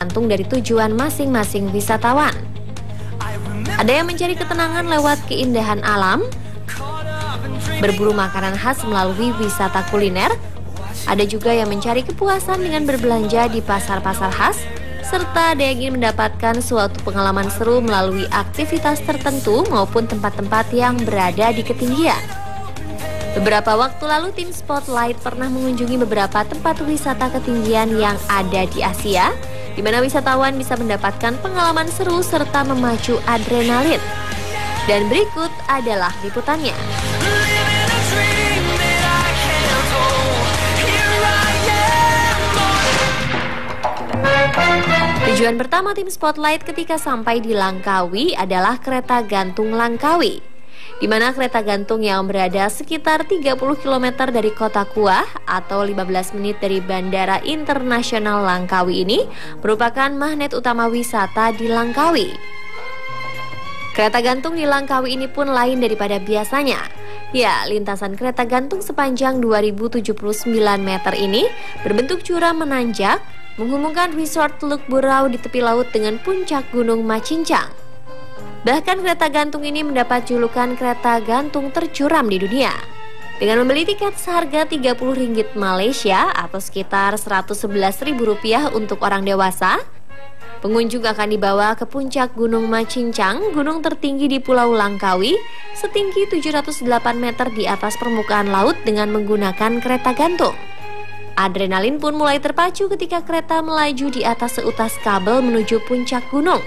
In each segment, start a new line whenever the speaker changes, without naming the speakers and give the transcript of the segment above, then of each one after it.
tergantung dari tujuan masing-masing wisatawan. Ada yang mencari ketenangan lewat keindahan alam, berburu makanan khas melalui wisata kuliner. Ada juga yang mencari kepuasan dengan berbelanja di pasar-pasar khas, serta ada yang ingin mendapatkan suatu pengalaman seru melalui aktivitas tertentu maupun tempat-tempat yang berada di ketinggian. Beberapa waktu lalu tim Spotlight pernah mengunjungi beberapa tempat wisata ketinggian yang ada di Asia, di mana wisatawan bisa mendapatkan pengalaman seru serta memacu adrenalin. Dan berikut adalah liputannya. Tujuan pertama tim Spotlight ketika sampai di Langkawi adalah kereta gantung Langkawi, di mana kereta gantung yang berada sekitar 30 km dari kota Kuah atau 15 menit dari Bandara Internasional Langkawi ini merupakan magnet utama wisata di Langkawi. Kereta gantung di Langkawi ini pun lain daripada biasanya. Ya, lintasan kereta gantung sepanjang 2079 meter ini berbentuk curam menanjak, menghubungkan resort Teluk Burau di tepi laut dengan puncak Gunung Macincang. Bahkan kereta gantung ini mendapat julukan kereta gantung tercuram di dunia. Dengan membeli tiket seharga Rp30 Malaysia atau sekitar Rp111.000 untuk orang dewasa, pengunjung akan dibawa ke puncak Gunung Macincang, gunung tertinggi di Pulau Langkawi, setinggi 708 meter di atas permukaan laut dengan menggunakan kereta gantung. Adrenalin pun mulai terpacu ketika kereta melaju di atas seutas kabel menuju puncak gunung.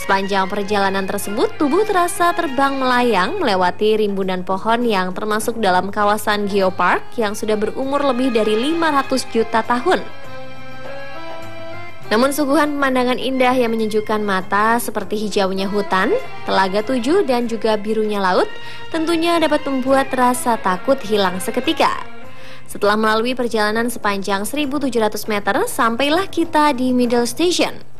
Sepanjang perjalanan tersebut, tubuh terasa terbang melayang melewati rimbunan pohon yang termasuk dalam kawasan geopark yang sudah berumur lebih dari 500 juta tahun. Namun suguhan pemandangan indah yang menyejukkan mata seperti hijaunya hutan, Telaga Tujuh dan juga birunya laut tentunya dapat membuat rasa takut hilang seketika. Setelah melalui perjalanan sepanjang 1.700 meter, sampailah kita di Middle Station.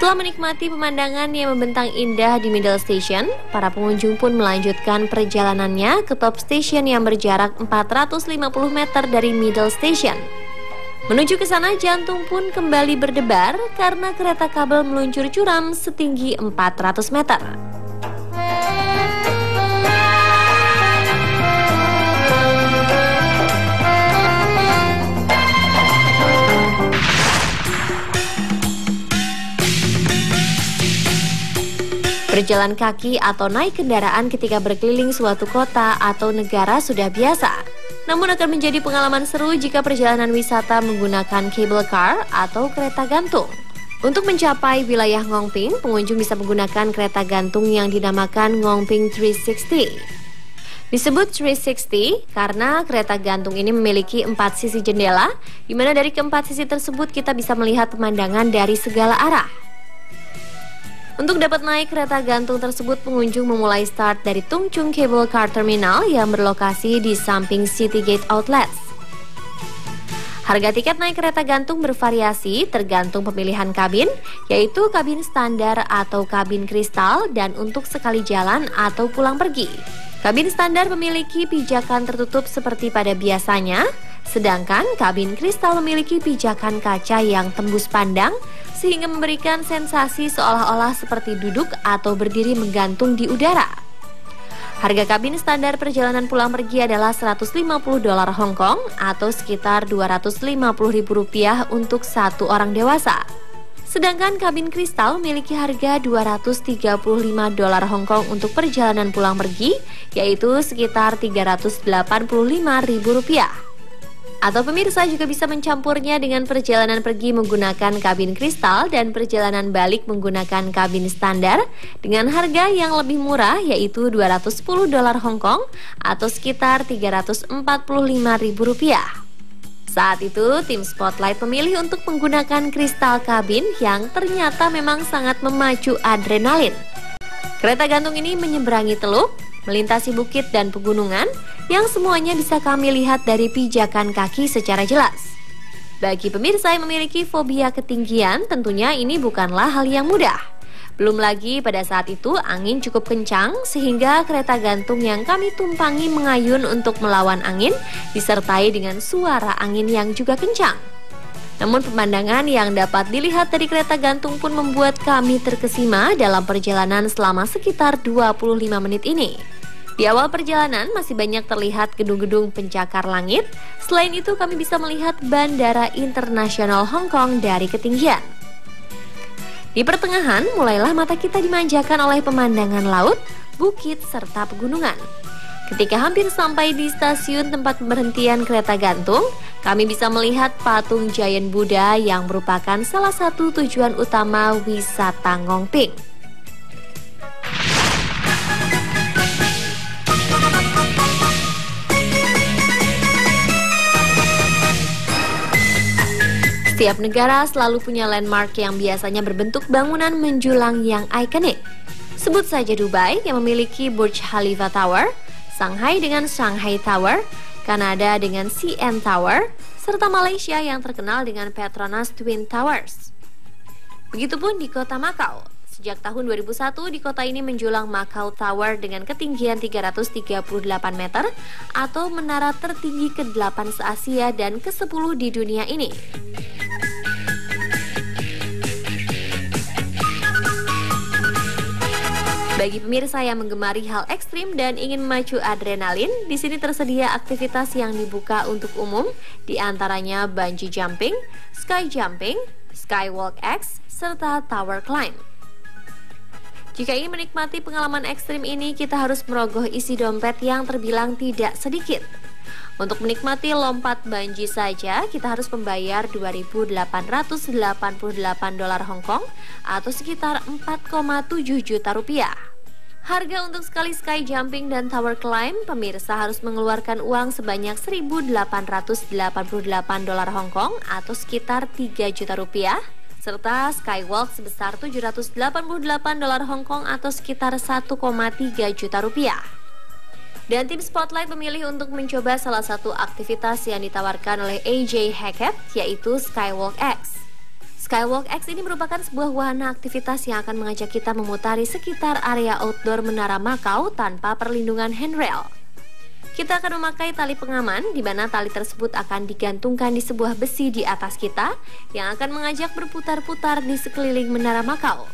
Setelah menikmati pemandangan yang membentang indah di Middle Station, para pengunjung pun melanjutkan perjalanannya ke Top Station yang berjarak 450 meter dari Middle Station. Menuju ke sana, jantung pun kembali berdebar karena kereta kabel meluncur curam setinggi 400 meter. Berjalan kaki atau naik kendaraan ketika berkeliling suatu kota atau negara sudah biasa. Namun akan menjadi pengalaman seru jika perjalanan wisata menggunakan cable car atau kereta gantung. Untuk mencapai wilayah Ngongping, pengunjung bisa menggunakan kereta gantung yang dinamakan Ngongping 360. Disebut 360 karena kereta gantung ini memiliki 4 sisi jendela, di mana dari keempat sisi tersebut kita bisa melihat pemandangan dari segala arah. Untuk dapat naik kereta gantung tersebut, pengunjung memulai start dari Tung Chung Cable Car Terminal yang berlokasi di samping Citygate Outlets. Harga tiket naik kereta gantung bervariasi tergantung pemilihan kabin, yaitu kabin standar atau kabin kristal dan untuk sekali jalan atau pulang pergi. Kabin standar memiliki pijakan tertutup seperti pada biasanya, sedangkan kabin kristal memiliki pijakan kaca yang tembus pandang sehingga memberikan sensasi seolah-olah seperti duduk atau berdiri menggantung di udara. Harga kabin standar perjalanan pulang pergi adalah $150 Hong Kong atau sekitar Rp250.000 untuk satu orang dewasa. Sedangkan kabin kristal memiliki harga $235 Hong Kong untuk perjalanan pulang pergi, yaitu sekitar Rp385.000. Atau pemirsa juga bisa mencampurnya dengan perjalanan pergi menggunakan kabin kristal dan perjalanan balik menggunakan kabin standar dengan harga yang lebih murah, yaitu $210 Hong Kong atau sekitar Rp345.000. Saat itu, tim Spotlight memilih untuk menggunakan kristal kabin yang ternyata memang sangat memacu adrenalin. Kereta gantung ini menyeberangi teluk, melintasi bukit dan pegunungan yang semuanya bisa kami lihat dari pijakan kaki secara jelas. Bagi pemirsa yang memiliki fobia ketinggian, tentunya ini bukanlah hal yang mudah. Belum lagi pada saat itu angin cukup kencang sehingga kereta gantung yang kami tumpangi mengayun untuk melawan angin disertai dengan suara angin yang juga kencang. Namun pemandangan yang dapat dilihat dari kereta gantung pun membuat kami terkesima dalam perjalanan selama sekitar 25 menit ini. Di awal perjalanan masih banyak terlihat gedung-gedung pencakar langit. Selain itu kami bisa melihat Bandara Internasional Hong Kong dari ketinggian. Di pertengahan, mulailah mata kita dimanjakan oleh pemandangan laut, bukit, serta pegunungan. Ketika hampir sampai di stasiun tempat pemberhentian kereta gantung, kami bisa melihat patung Giant Buddha yang merupakan salah satu tujuan utama wisata Ngongping. Setiap negara selalu punya landmark yang biasanya berbentuk bangunan menjulang yang ikonik. Sebut saja Dubai yang memiliki Burj Khalifa Tower, Shanghai dengan Shanghai Tower, Kanada dengan CN Tower, serta Malaysia yang terkenal dengan Petronas Twin Towers. Begitupun di kota Macau. Sejak tahun 2001 di kota ini menjulang Macau Tower dengan ketinggian 338 meter atau menara tertinggi ke-8 se-Asia dan ke-10 di dunia ini. Bagi pemirsa yang menggemari hal ekstrim dan ingin memacu adrenalin, di sini tersedia aktivitas yang dibuka untuk umum, di antaranya bungee jumping, sky jumping, skywalk X, serta tower climb. Jika ingin menikmati pengalaman ekstrim ini, kita harus merogoh isi dompet yang terbilang tidak sedikit. Untuk menikmati lompat bungee saja, kita harus membayar 2.888 dolar Hong Kong atau sekitar 4,7 juta rupiah. Harga untuk sekali sky jumping dan tower climb, pemirsa harus mengeluarkan uang sebanyak 1.888 dolar Hong Kong atau sekitar 3 juta rupiah, serta skywalk sebesar 788 dolar Hong Kong atau sekitar 1,3 juta rupiah. Dan tim Spotlight memilih untuk mencoba salah satu aktivitas yang ditawarkan oleh AJ Hackett, yaitu Skywalk X. Skywalk X ini merupakan sebuah wahana aktivitas yang akan mengajak kita memutari sekitar area outdoor Menara Macau tanpa perlindungan handrail. Kita akan memakai tali pengaman, di mana tali tersebut akan digantungkan di sebuah besi di atas kita yang akan mengajak berputar-putar di sekeliling Menara Macau.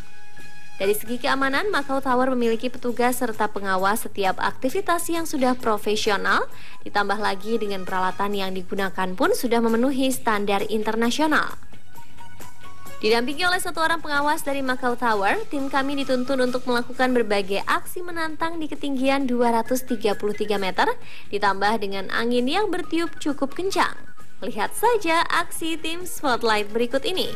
Dari segi keamanan, Macau Tower memiliki petugas serta pengawas setiap aktivitas yang sudah profesional, ditambah lagi dengan peralatan yang digunakan pun sudah memenuhi standar internasional. Didampingi oleh satu orang pengawas dari Macau Tower, tim kami dituntun untuk melakukan berbagai aksi menantang di ketinggian 233 meter, ditambah dengan angin yang bertiup cukup kencang. Lihat saja aksi tim Spotlight berikut ini.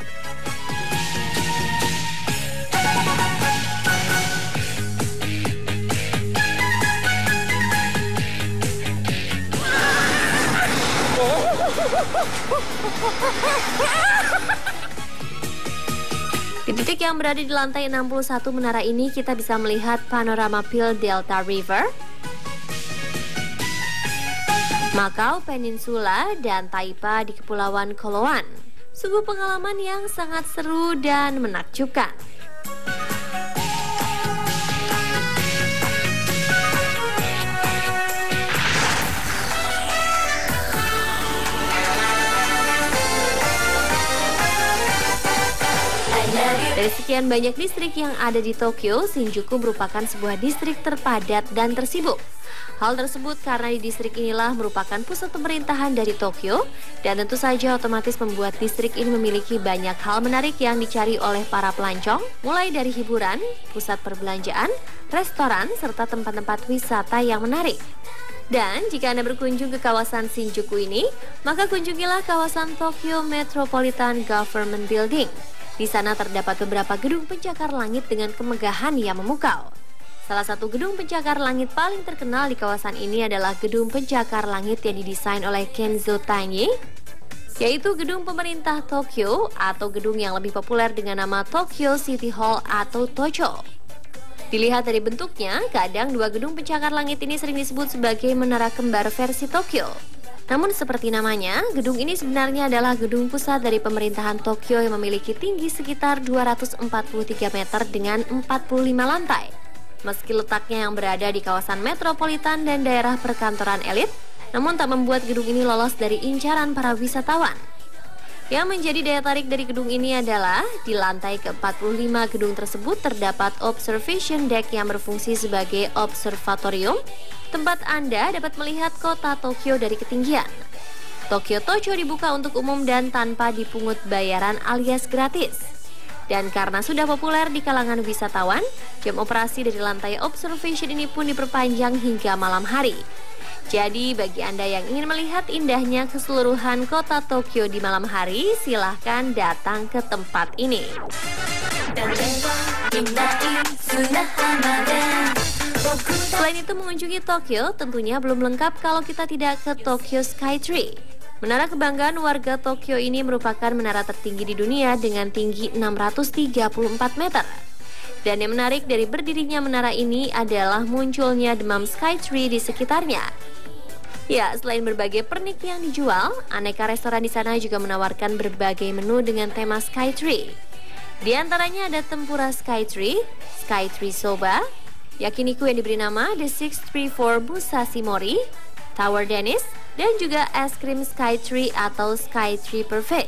Di titik yang berada di lantai 61 menara ini, kita bisa melihat panorama Pearl Delta River, Macau Peninsula, dan Taipa di Kepulauan Koloan. Sungguh pengalaman yang sangat seru dan menakjubkan. Dari sekian banyak distrik yang ada di Tokyo, Shinjuku merupakan sebuah distrik terpadat dan tersibuk. Hal tersebut karena di distrik inilah merupakan pusat pemerintahan dari Tokyo, dan tentu saja otomatis membuat distrik ini memiliki banyak hal menarik yang dicari oleh para pelancong, mulai dari hiburan, pusat perbelanjaan, restoran, serta tempat-tempat wisata yang menarik. Dan jika Anda berkunjung ke kawasan Shinjuku ini, maka kunjungilah kawasan Tokyo Metropolitan Government Building. Di sana terdapat beberapa gedung pencakar langit dengan kemegahan yang memukau. Salah satu gedung pencakar langit paling terkenal di kawasan ini adalah gedung pencakar langit yang didesain oleh Kenzo Tange, yaitu gedung pemerintah Tokyo atau gedung yang lebih populer dengan nama Tokyo City Hall atau Tocho. Dilihat dari bentuknya, kadang dua gedung pencakar langit ini sering disebut sebagai menara kembar versi Tokyo. Namun seperti namanya, gedung ini sebenarnya adalah gedung pusat dari pemerintahan Tokyo yang memiliki tinggi sekitar 243 meter dengan 45 lantai. Meski letaknya yang berada di kawasan metropolitan dan daerah perkantoran elit, namun tak membuat gedung ini lolos dari incaran para wisatawan. Yang menjadi daya tarik dari gedung ini adalah di lantai ke-45 gedung tersebut terdapat observation deck yang berfungsi sebagai observatorium, tempat Anda dapat melihat kota Tokyo dari ketinggian. Tokyo Tocho dibuka untuk umum dan tanpa dipungut bayaran alias gratis. Dan karena sudah populer di kalangan wisatawan, jam operasi dari lantai observation ini pun diperpanjang hingga malam hari. Jadi bagi Anda yang ingin melihat indahnya keseluruhan kota Tokyo di malam hari, silahkan datang ke tempat ini. Selain itu mengunjungi Tokyo tentunya belum lengkap kalau kita tidak ke Tokyo Skytree. Menara kebanggaan warga Tokyo ini merupakan menara tertinggi di dunia dengan tinggi 634 meter. Dan yang menarik dari berdirinya menara ini adalah munculnya demam Skytree di sekitarnya. Ya, selain berbagai pernik yang dijual, aneka restoran di sana juga menawarkan berbagai menu dengan tema Skytree. Di antaranya ada tempura Skytree, Skytree Soba, yakiniku yang diberi nama The 634 Musashi Mori, Tower Dennis, dan juga es krim Skytree atau Skytree Perfect.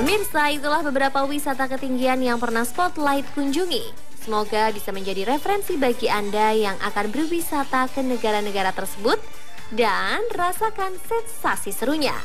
Pemirsa, itulah beberapa wisata ketinggian yang pernah Spotlight kunjungi. Semoga bisa menjadi referensi bagi Anda yang akan berwisata ke negara-negara tersebut dan rasakan sensasi serunya.